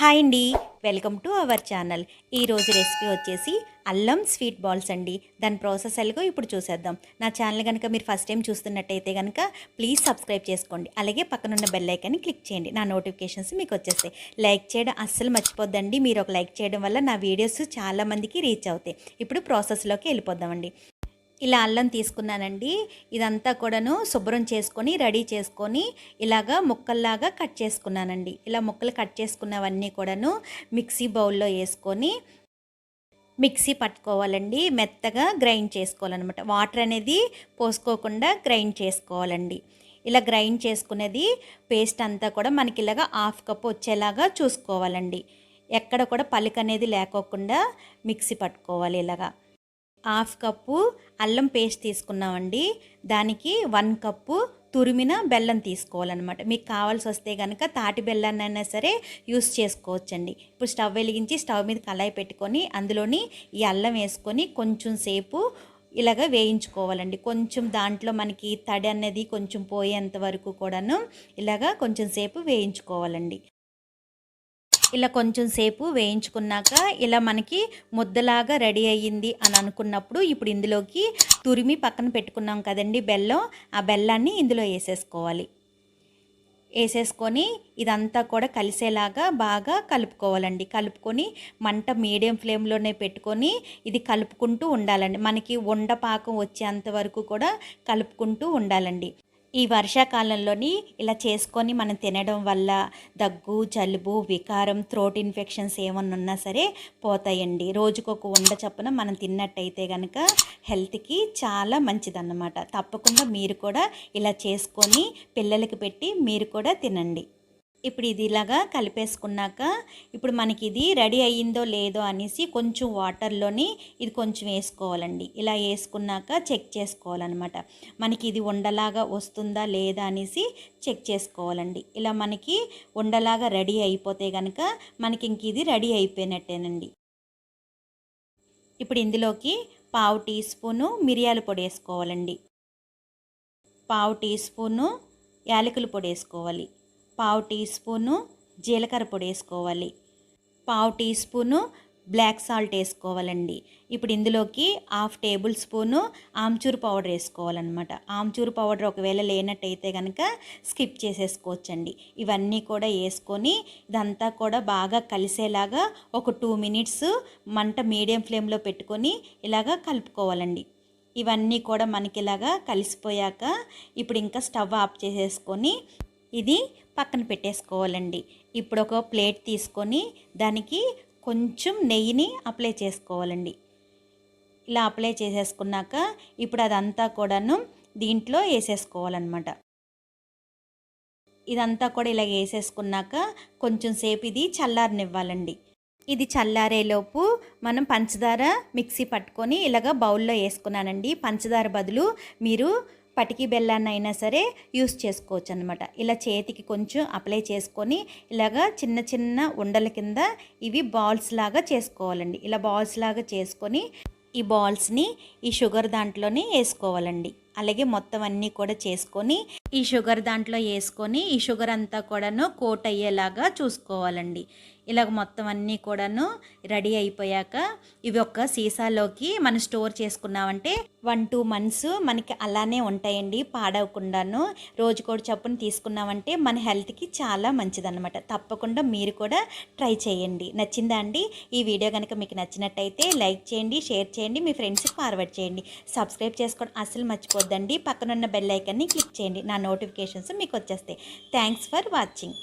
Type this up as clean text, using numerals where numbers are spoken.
Hi అండి, welcome to our channel. ఈరోజు recipe వచ్చేసి అల్లం స్వీట్ బాల్స్ అండి. దాని ప్రాసెస్ ఎలాగో ఇప్పుడు చూసేద్దాం. నా ఛానల్ కనుక మీరు ఫస్ట్ టైం చూస్తున్నట్టయితే కనుక ప్లీజ్ సబ్స్క్రైబ్ చేసుకోండి. అలాగే పక్కనున్న బెల్ ఐకాన్ని క్లిక్ చేయండి. నా నోటిఫికేషన్స్ మీకు వచ్చేస్తాయి. లైక్ చేయడం అస్సలు మర్చిపోద్దండి. మీరు ఒక లైక్ చేయడం వల్ల నా వీడియోస్ చాలామందికి రీచ్ అవుతాయి. ఇప్పుడు ప్రాసెస్లోకి వెళ్ళిపోద్దామండి. ఇలా అల్లం తీసుకున్నానండి. ఇదంతా కూడాను శుభ్రం చేసుకొని రెడీ చేసుకొని ఇలాగా ముక్కల్లాగా కట్ చేసుకున్నానండి. ఇలా ముక్కలు కట్ చేసుకున్నవన్నీ కూడాను మిక్సీ బౌల్లో వేసుకొని మిక్సీ పట్టుకోవాలండి. మెత్తగా గ్రైండ్ చేసుకోవాలన్నమాట. వాటర్ అనేది పోసుకోకుండా గ్రైండ్ చేసుకోవాలండి. ఇలా గ్రైండ్ చేసుకునేది పేస్ట్ అంతా కూడా మనకి ఇలాగా 1/2 కప్పు వచ్చేలాగా చూసుకోవాలండి. ఎక్కడ కూడా పలుకు అనేది లేకోకుండా మిక్సీ పట్టుకోవాలి. ఇలాగా 1/2 కప్పు అల్లం పేస్ట్ తీసుకున్నామండి. దానికి 1 కప్పు తురిమిన బెల్లం తీసుకోవాలన్నమాట. మీకు కావాల్సి వస్తే కనుక తాటి బెల్లాన్నైనా సరే యూస్ చేసుకోవచ్చండి. ఇప్పుడు స్టవ్ వెలిగించి స్టవ్ మీద కళాయి పెట్టుకొని అందులోని ఈ అల్లం వేసుకొని కొంచెం సేపు ఇలాగ వేయించుకోవాలండి. కొంచెం దాంట్లో మనకి తడి అనేది కొంచెం పోయేంత వరకు కూడాను ఇలాగ కొంచెం సేపు వేయించుకోవాలండి. ఇలా కొంచెం సేపు వేయించుకున్నాక ఇలా మనకి ముద్దలాగా రెడీ అయ్యింది అని అనుకున్నప్పుడు ఇప్పుడు ఇందులోకి తురిమి పక్కన పెట్టుకున్నాం కదండి బెల్లం, ఆ బెల్లాన్ని ఇందులో వేసేసుకోవాలి. వేసేసుకొని ఇదంతా కూడా కలిసేలాగా బాగా కలుపుకోవాలండి. కలుపుకొని మంట మీడియం ఫ్లేమ్లోనే పెట్టుకొని ఇది కలుపుకుంటూ ఉండాలండి. మనకి ఉండపాకం వచ్చేంత వరకు కూడా కలుపుకుంటూ ఉండాలండి. ఈ వర్షాకాలంలోని ఇలా చేసుకొని మనం తినడం వల్ల దగ్గు, జలుబు, వికారం, థ్రోట్ ఇన్ఫెక్షన్స్ ఏమన్నా ఉన్నా సరే పోతాయండి. రోజుకొక ఉండ చొప్పున మనం తిన్నట్టయితే కనుక హెల్త్కి చాలా మంచిదన్నమాట. తప్పకుండా మీరు కూడా ఇలా చేసుకొని పిల్లలకి పెట్టి మీరు కూడా తినండి. ఇప్పుడు ఇది ఇలాగా కలిపేసుకున్నాక ఇప్పుడు మనకి ఇది రెడీ అయ్యిందో లేదో అనేసి కొంచెం వాటర్లోని ఇది కొంచెం వేసుకోవాలండి. ఇలా వేసుకున్నాక చెక్ చేసుకోవాలన్నమాట. మనకి ఇది ఉండలాగా వస్తుందా లేదా అనేసి చెక్ చేసుకోవాలండి. ఇలా మనకి ఉండలాగా రెడీ అయిపోతే కనుక మనకి ఇంక ఇది రెడీ అయిపోయినట్టేనండి. ఇప్పుడు ఇందులోకి 1/2 టీ స్పూను మిరియాల పొడి వేసుకోవాలండి. 1/2 టీ స్పూను యాలకుల పొడి వేసుకోవాలి. 1/2 టీ స్పూను జీలకర్ర పొడి వేసుకోవాలి. 1/2 టీ స్పూను బ్లాక్ సాల్ట్ వేసుకోవాలండి. ఇప్పుడు ఇందులోకి 1/2 టేబుల్ స్పూను ఆమ్చూర్ పౌడర్ వేసుకోవాలన్నమాట. ఆమ్చూర్ పౌడర్ ఒకవేళ లేనట్టయితే కనుక స్కిప్ చేసేసుకోవచ్చండి. ఇవన్నీ కూడా వేసుకొని ఇదంతా కూడా బాగా కలిసేలాగా ఒక 2 మినిట్స్ మంట మీడియం ఫ్లేమ్లో పెట్టుకొని ఇలాగా కలుపుకోవాలండి. ఇవన్నీ కూడా మనకి ఇలాగా కలిసిపోయాక ఇప్పుడు ఇంకా స్టవ్ ఆఫ్ చేసేసుకొని ఇది పక్కన పెట్టేసుకోవాలండి. ఇప్పుడు ఒక ప్లేట్ తీసుకొని దానికి కొంచెం నెయ్యిని అప్లై చేసుకోవాలండి. ఇలా అప్లై చేసేసుకున్నాక ఇప్పుడు అదంతా కూడాను దీంట్లో వేసేసుకోవాలన్నమాట. ఇదంతా కూడా ఇలా వేసేసుకున్నాక కొంచెం సేపు ఇది చల్లారనివ్వాలండి. ఇది చల్లారేలోపు మనం పంచదార మిక్సీ పట్టుకొని ఇలాగ బౌల్లో వేసుకున్నానండి. పంచదార బదులు మీరు పటికి బెల్లాన్ని అయినా సరే యూస్ చేసుకోవచ్చు అనమాట. ఇలా చేతికి కొంచెం అప్లై చేసుకొని ఇలాగా చిన్న చిన్న ఉండల కింద ఇవి బాల్స్ లాగా చేసుకోవాలండి. ఇలా బాల్స్ లాగా చేసుకొని ఈ బాల్స్ని ఈ షుగర్ దాంట్లోనే వేసుకోవాలండి. అలాగే మొత్తం అన్నీ కూడా చేసుకొని ఈ షుగర్ దాంట్లో వేసుకొని ఈ షుగర్ అంతా కూడాను కోట్ అయ్యేలాగా చూసుకోవాలండి. ఇలాగ మొత్తం అన్నీ కూడాను రెడీ అయిపోయాక ఇవి ఒక సీసాలోకి మనం స్టోర్ చేసుకున్నామంటే 1-2 మంత్స్ మనకి అలానే ఉంటాయండి, పాడవకుండాను. రోజుకోటి చప్పున తీసుకున్నామంటే మన హెల్త్కి చాలా మంచిదన్నమాట. తప్పకుండా మీరు కూడా ట్రై చేయండి. నచ్చిందా అండి? ఈ వీడియో కనుక మీకు నచ్చినట్టయితే లైక్ చేయండి, షేర్ చేయండి, మీ ఫ్రెండ్స్కి ఫార్వర్డ్ చేయండి. సబ్స్క్రైబ్ చేసుకోవడం అస్సలు మర్చిపోద్దండి. పక్కనున్న బెల్ ఐకాన్ని క్లిక్ చేయండి. నా నోటిఫికేషన్స్ మీకు వచ్చేస్తాయి. Thanks for watching.